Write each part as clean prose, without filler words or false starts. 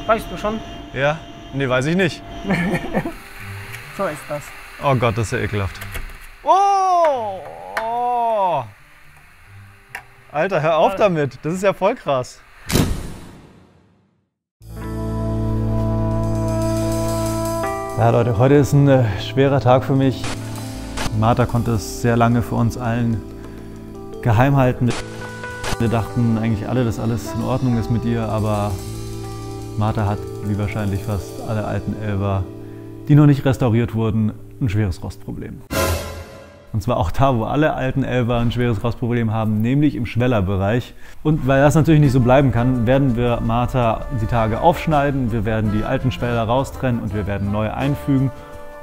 Weißt du schon? Ja? Nee, weiß ich nicht. So ist das. Oh Gott, das ist ja ekelhaft. Oh! Oh! Alter, hör auf damit. Das ist ja voll krass. Ja Leute, heute ist ein schwerer Tag für mich. Martha konnte es sehr lange für uns allen geheim halten. Wir dachten eigentlich alle, dass alles in Ordnung ist mit ihr, aber Martha hat, wie wahrscheinlich fast alle alten Elber, die noch nicht restauriert wurden, ein schweres Rostproblem. Und zwar auch da, wo alle alten Elber ein schweres Rostproblem haben, nämlich im Schwellerbereich. Und weil das natürlich nicht so bleiben kann, werden wir Martha die Tage aufschneiden, wir werden die alten Schweller raustrennen und wir werden neue einfügen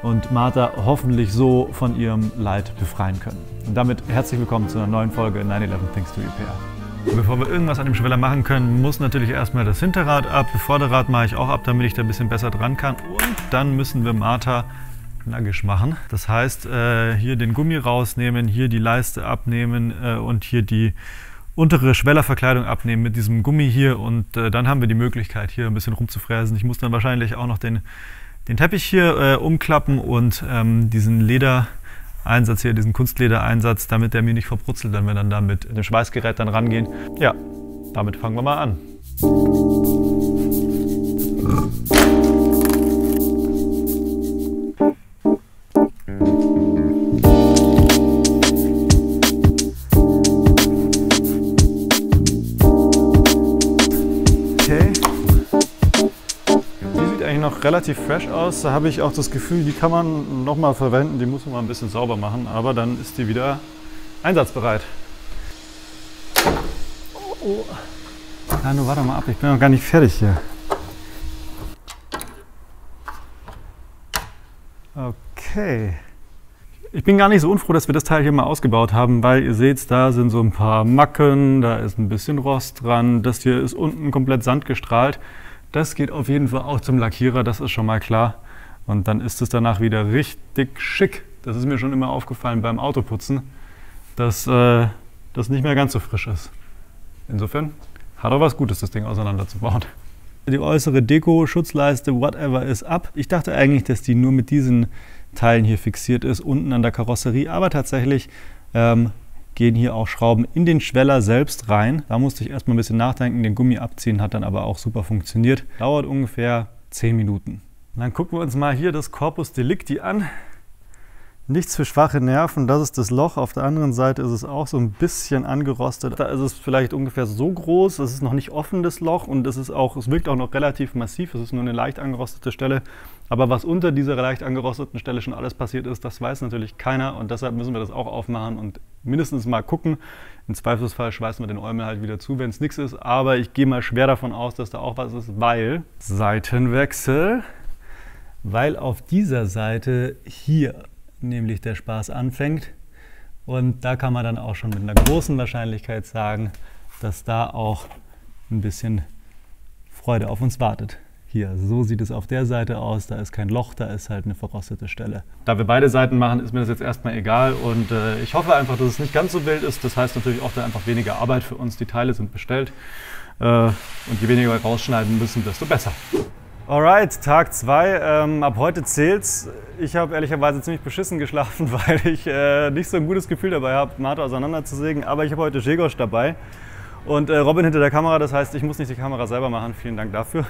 und Martha hoffentlich so von ihrem Leid befreien können. Und damit herzlich willkommen zu einer neuen Folge 911 Things to Repair. Bevor wir irgendwas an dem Schweller machen können, muss natürlich erstmal das Hinterrad ab. Das Vorderrad mache ich auch ab, damit ich da ein bisschen besser dran kann. Und dann müssen wir Martha nackig machen. Das heißt, hier den Gummi rausnehmen, hier die Leiste abnehmen und hier die untere Schwellerverkleidung abnehmen mit diesem Gummi hier. Und dann haben wir die Möglichkeit, hier ein bisschen rumzufräsen. Ich muss dann wahrscheinlich auch noch den Teppich hier umklappen und diesen Ledereinsatz hier, diesen Kunstledereinsatz, damit der mir nicht verbrutzelt, wenn wir dann da mit dem Schweißgerät dann rangehen. Ja, damit fangen wir mal an. Noch relativ fresh aus, da habe ich auch das Gefühl, die kann man noch mal verwenden, die muss man mal ein bisschen sauber machen, aber dann ist die wieder einsatzbereit. Oh. Ja, nur warte mal ab, ich bin noch gar nicht fertig hier. Okay. Ich bin gar nicht so unfroh, dass wir das Teil hier mal ausgebaut haben, weil ihr seht, da sind so ein paar Macken, da ist ein bisschen Rost dran, das hier ist unten komplett sandgestrahlt. Das geht auf jeden Fall auch zum Lackierer, das ist schon mal klar. Und dann ist es danach wieder richtig schick. Das ist mir schon immer aufgefallen beim Autoputzen, dass das nicht mehr ganz so frisch ist. Insofern hat auch was Gutes, das Ding auseinanderzubauen. Die äußere Deko, Schutzleiste, whatever ist ab. Ich dachte eigentlich, dass die nur mit diesen Teilen hier fixiert ist, unten an der Karosserie. Aber tatsächlich gehen hier auch Schrauben in den Schweller selbst rein. Da musste ich erstmal ein bisschen nachdenken, den Gummi abziehen, hat dann aber auch super funktioniert. Dauert ungefähr 10 Minuten. Und dann gucken wir uns mal hier das Corpus Delicti an. Nichts für schwache Nerven, das ist das Loch. Auf der anderen Seite ist es auch so ein bisschen angerostet. Da ist es vielleicht ungefähr so groß, es ist noch nicht offen, das Loch, und es wirkt auch noch relativ massiv, es ist nur eine leicht angerostete Stelle. Aber was unter dieser leicht angerosteten Stelle schon alles passiert ist, das weiß natürlich keiner, und deshalb müssen wir das auch aufmachen und mindestens mal gucken. Im Zweifelsfall schweißen wir den Eumel halt wieder zu, wenn es nichts ist, aber ich gehe mal schwer davon aus, dass da auch was ist, weil Seitenwechsel, weil auf dieser Seite hier nämlich der Spaß anfängt, und da kann man dann auch schon mit einer großen Wahrscheinlichkeit sagen, dass da auch ein bisschen Freude auf uns wartet. Hier, so sieht es auf der Seite aus, da ist kein Loch, da ist halt eine verrostete Stelle. Da wir beide Seiten machen, ist mir das jetzt erstmal egal, und ich hoffe einfach, dass es nicht ganz so wild ist. Das heißt natürlich auch, da einfach weniger Arbeit für uns, die Teile sind bestellt, und je weniger wir rausschneiden müssen, desto besser. Alright, Tag 2. Ab heute zählt's. Ich habe ehrlicherweise ziemlich beschissen geschlafen, weil ich nicht so ein gutes Gefühl dabei habe, Martha auseinanderzusägen. Aber ich habe heute Grzegorz dabei und Robin hinter der Kamera. Das heißt, ich muss nicht die Kamera selber machen. Vielen Dank dafür.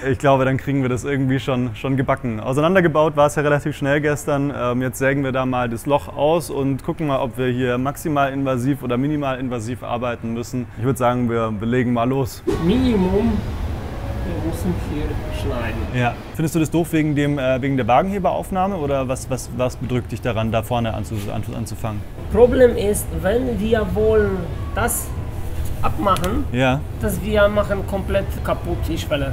Ich glaube, dann kriegen wir das irgendwie schon gebacken. Auseinandergebaut war es ja relativ schnell gestern. Jetzt sägen wir da mal das Loch aus und gucken mal, ob wir hier maximal invasiv oder minimal invasiv arbeiten müssen. Ich würde sagen, wir legen mal los. Minimum. Wir müssen hier schneiden. Ja. Findest du das doof wegen der Wagenheberaufnahme, oder was bedrückt dich daran, da vorne anzufangen? Problem ist, wenn wir wollen das abmachen, ja, dass wir machen komplett kaputt die Schwelle.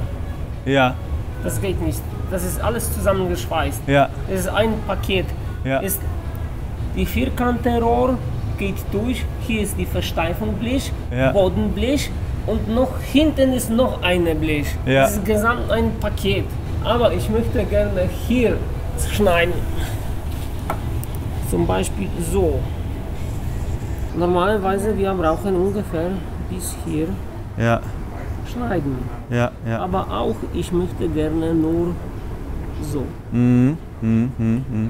Ja. Das geht nicht. Das ist alles zusammengeschweißt. Ja. Das ist ein Paket. Ja. Ist die vierkante Rohr geht durch. Hier ist die Versteifung Blech, ja, Bodenblech. Und noch hinten ist noch eine Blech. Ja. Das ist gesamt ein Paket. Aber ich möchte gerne hier schneiden. Zum Beispiel so. Normalerweise wir brauchen ungefähr bis hier. Ja. schneiden. Ja, ja. Aber auch, ich möchte gerne nur so.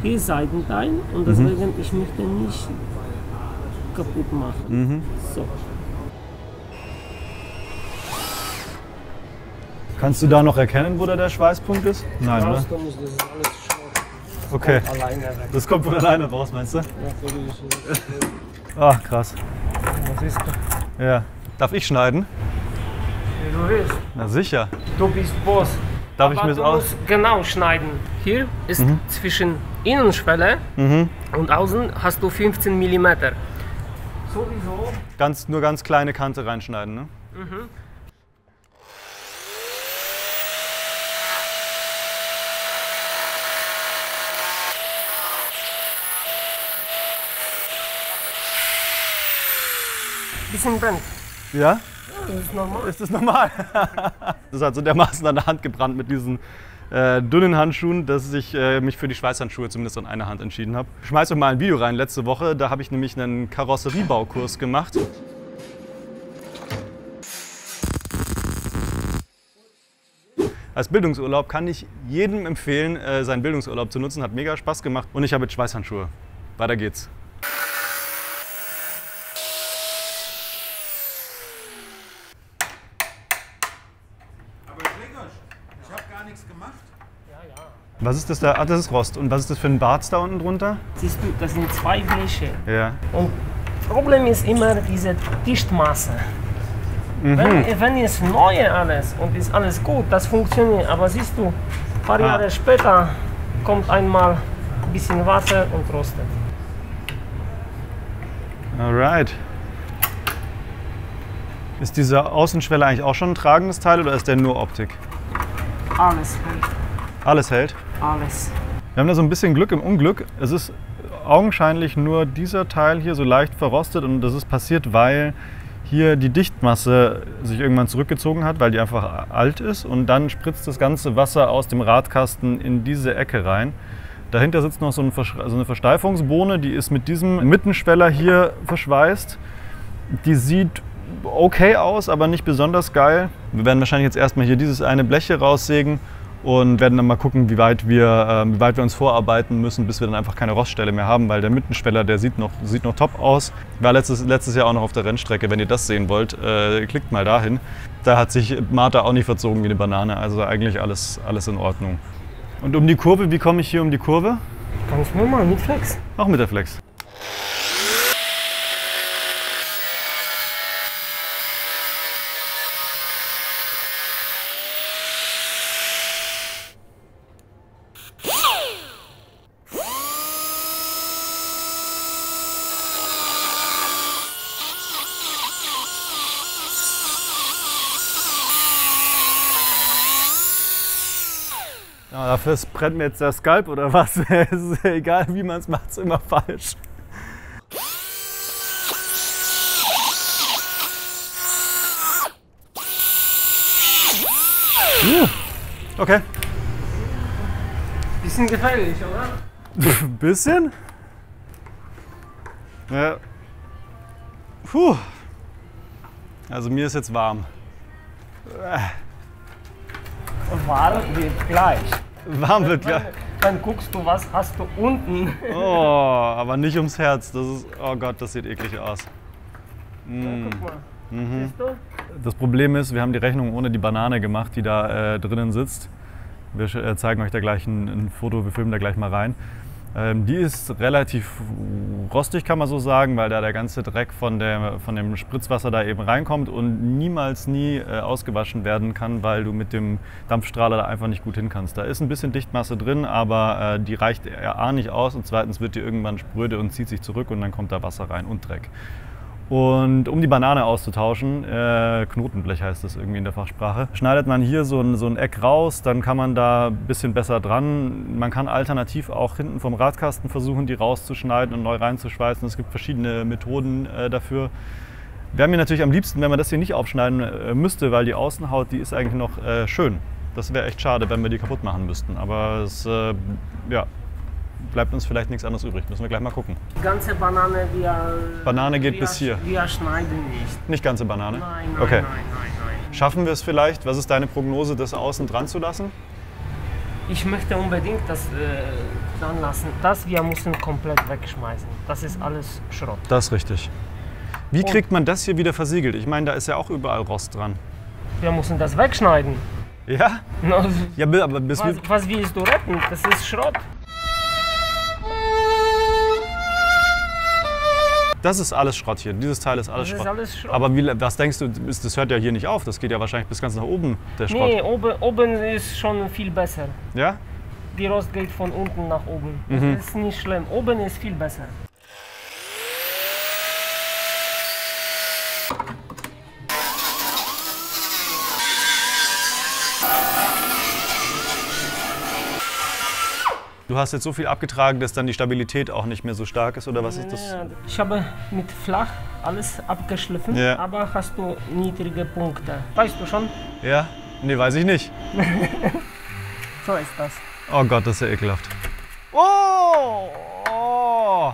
Hier ist Seitenteil und deswegen ich möchte nicht kaputt machen. So. Kannst du da noch erkennen, wo da der Schweißpunkt ist? Nein, ne? Rauskommen, das ist alles Schrott. Okay. Kommt alleine weg. Das kommt von alleine raus, meinst du? Ja, völlig. Ach, krass. Was ist das? Ja. Darf ich schneiden? Wie du willst. Na sicher. Du bist Boss. Darf ich Aber mir das du aus? musst genau schneiden. Hier ist zwischen Innenschwelle und außen hast du 15 mm. Sowieso. Nur ganz kleine Kante reinschneiden, ne? Bisschen brennt. Ja? Das ist normal. Ist das normal? Das hat so dermaßen an der Hand gebrannt mit diesen dünnen Handschuhen, dass ich mich für die Schweißhandschuhe zumindest an einer Hand entschieden habe. Ich schmeiß euch mal ein Video rein letzte Woche, da habe ich nämlich einen Karosseriebaukurs gemacht. Als Bildungsurlaub kann ich jedem empfehlen, seinen Bildungsurlaub zu nutzen. Hat mega Spaß gemacht und ich habe jetzt Schweißhandschuhe. Weiter geht's. Ich habe gar nichts gemacht. Was ist das da? Ah, das ist Rost. Und was ist das für ein Bart da unten drunter? Siehst du, das sind zwei Bleche. Ja. Und Problem ist immer diese Dichtmaße. Wenn es neu alles und ist alles gut, das funktioniert. Aber siehst du, ein paar Jahre später kommt einmal ein bisschen Wasser und rostet. Alright. Ist diese Außenschwelle eigentlich auch schon ein tragendes Teil oder ist der nur Optik? Alles hält. Alles hält? Alles. Wir haben da so ein bisschen Glück im Unglück. Es ist augenscheinlich nur dieser Teil hier so leicht verrostet und das ist passiert, weil hier die Dichtmasse sich irgendwann zurückgezogen hat, weil die einfach alt ist und dann spritzt das ganze Wasser aus dem Radkasten in diese Ecke rein. Dahinter sitzt noch so eine Versteifungsbohne, die ist mit diesem Mittenschweller hier verschweißt. Die sieht okay aus, aber nicht besonders geil. Wir werden wahrscheinlich jetzt erstmal hier dieses eine Blech hier raussägen und werden dann mal gucken, wie weit wir uns vorarbeiten müssen, bis wir dann einfach keine Roststelle mehr haben, weil der Mittenschweller, der sieht noch top aus. War letztes Jahr auch noch auf der Rennstrecke. Wenn ihr das sehen wollt, klickt mal dahin. Da hat sich Martha auch nicht verzogen wie eine Banane, also eigentlich alles in Ordnung. Und um die Kurve, wie komme ich hier um die Kurve? Ganz normal, mit Flex. Auch mit der Flex. Ja, dafür brennt mir jetzt der Skalp oder was? Es ist egal, wie man es macht, es immer falsch. Okay. Bisschen gefährlich, oder? Ein bisschen? Ja. Puh. Also mir ist jetzt warm. Warm wird gleich. Warm wird gleich. Dann guckst du, was hast du unten. Oh, aber nicht ums Herz. Das ist, oh Gott, das sieht eklig aus. Ja, guck mal. Siehst du? Das Problem ist, wir haben die Rechnung ohne die Banane gemacht, die da drinnen sitzt. Wir zeigen euch da gleich ein Foto, wir filmen da gleich mal rein. Die ist relativ rostig, kann man so sagen, weil da der ganze Dreck von dem Spritzwasser da eben reinkommt und nie ausgewaschen werden kann, weil du mit dem Dampfstrahler da einfach nicht gut hin kannst. Da ist ein bisschen Dichtmasse drin, aber die reicht A nicht aus und zweitens wird die irgendwann spröde und zieht sich zurück und dann kommt da Wasser rein und Dreck. Und um die Banane auszutauschen, Knotenblech heißt das irgendwie in der Fachsprache, schneidet man hier so ein Eck raus, dann kann man da ein bisschen besser dran. Man kann alternativ auch hinten vom Radkasten versuchen, die rauszuschneiden und neu reinzuschweißen. Es gibt verschiedene Methoden dafür. Wäre mir natürlich am liebsten, wenn man das hier nicht aufschneiden müsste, weil die Außenhaut, die ist eigentlich noch schön. Das wäre echt schade, wenn wir die kaputt machen müssten. Aber es, ja, bleibt uns vielleicht nichts anderes übrig. Müssen wir gleich mal gucken. Die ganze Banane, Banane geht bis hier. Wir schneiden nicht. Nicht ganze Banane? Nein, okay. nein. Schaffen wir es vielleicht? Was ist deine Prognose, das außen dran zu lassen? Ich möchte unbedingt das dran lassen. Das wir müssen komplett wegschmeißen. Das ist alles Schrott. Das ist richtig. Wie kriegt man das hier wieder versiegelt? Ich meine, da ist ja auch überall Rost dran. Wir müssen das wegschneiden. Ja? No, Ja, aber bis was willst du retten? Das ist Schrott. Das ist alles Schrott hier. Dieses Teil ist alles Das ist Schrott. alles Schrott. Aber was denkst du, das hört ja hier nicht auf. Das geht ja wahrscheinlich bis ganz nach oben, der Schrott. Nee, oben ist schon viel besser. Ja? Die Rost geht von unten nach oben. Das ist nicht schlimm. Oben ist viel besser. Du hast jetzt so viel abgetragen, dass dann die Stabilität auch nicht mehr so stark ist, oder was ist das? Ja, ich habe mit flach alles abgeschliffen, Ja. aber hast du niedrige Punkte. Weißt du schon? Ja? Nee, weiß ich nicht. So ist das. Oh Gott, das ist ja ekelhaft. Oh! Oh!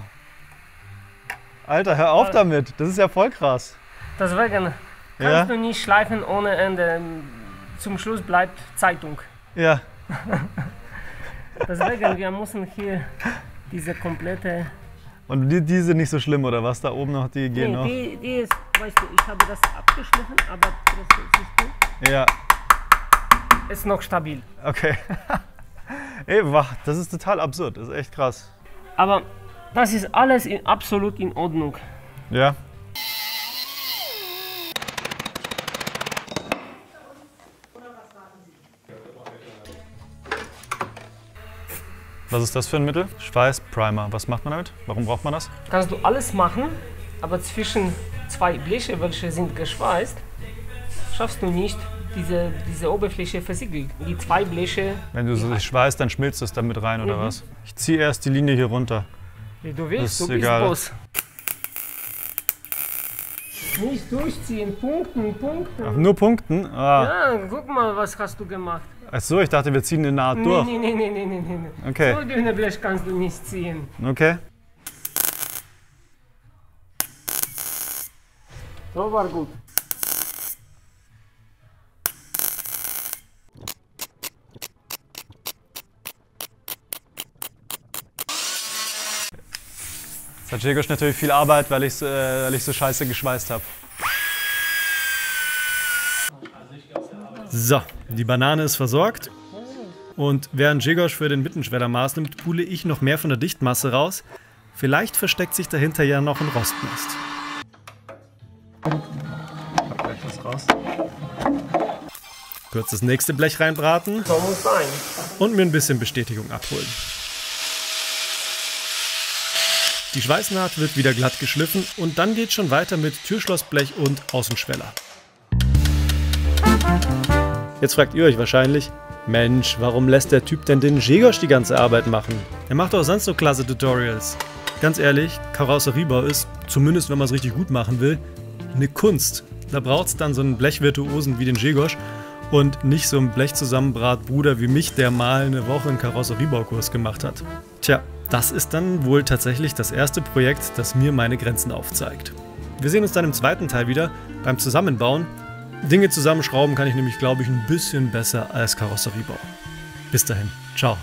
Alter, hör auf damit. Das ist ja voll krass. Deswegen kannst du nicht schleifen ohne Ende. Zum Schluss bleibt Zeitung. Ja. Deswegen, wir müssen hier diese komplette... Und die sind nicht so schlimm, oder was? Da oben noch, die gehen noch? Die ist, weißt du, ich habe das abgeschliffen, aber das siehst du, Ja. ist noch stabil. Okay. Ey, wach, das ist total absurd. Das ist echt krass. Aber das ist alles absolut in Ordnung. Ja. Was ist das für ein Mittel? Schweißprimer. Was macht man damit? Warum braucht man das? Kannst du alles machen, aber zwischen zwei Bleche, welche sind geschweißt, schaffst du nicht diese Oberfläche versiegelt. Die zwei Bleche, Wenn du so schweißt, dann schmilzt es damit rein, oder was? Ich ziehe erst die Linie hier runter. wie du willst, ist du bist egal. Boss. Nicht durchziehen, punkten. Ach, nur punkten? Ah. Ja, guck mal, was hast du gemacht. Ach so, ich dachte, wir ziehen eine Naht durch. Nee. Okay. So dünne Blech kannst du nicht ziehen. Okay. So war gut. Jetzt hat Grzegorz natürlich viel Arbeit, weil ich so scheiße geschweißt habe. So, die Banane ist versorgt. Und während Grzegorz für den Mittenschwedder Maß nimmt, pule ich noch mehr von der Dichtmasse raus. Vielleicht versteckt sich dahinter ja noch ein Rostnest. Gleich was raus. Kurz das nächste Blech reinbraten So muss sein. und mir ein bisschen Bestätigung abholen. Die Schweißnaht wird wieder glatt geschliffen und dann geht schon weiter mit Türschlossblech und Außenschweller. Jetzt fragt ihr euch wahrscheinlich, Mensch, warum lässt der Typ denn den Grzegorz die ganze Arbeit machen? Er macht doch sonst so klasse Tutorials. Ganz ehrlich, Karosseriebau ist, zumindest wenn man es richtig gut machen will, eine Kunst. Da braucht es dann so einen Blechvirtuosen wie den Grzegorz und nicht so einen Blechzusammenbratbruder wie mich, der mal eine Woche einen Karosseriebaukurs gemacht hat. Tja, das ist dann wohl tatsächlich das erste Projekt, das mir meine Grenzen aufzeigt. Wir sehen uns dann im zweiten Teil wieder beim Zusammenbauen. Dinge zusammenschrauben kann ich nämlich, glaube ich, ein bisschen besser als Karosseriebau. Bis dahin, ciao.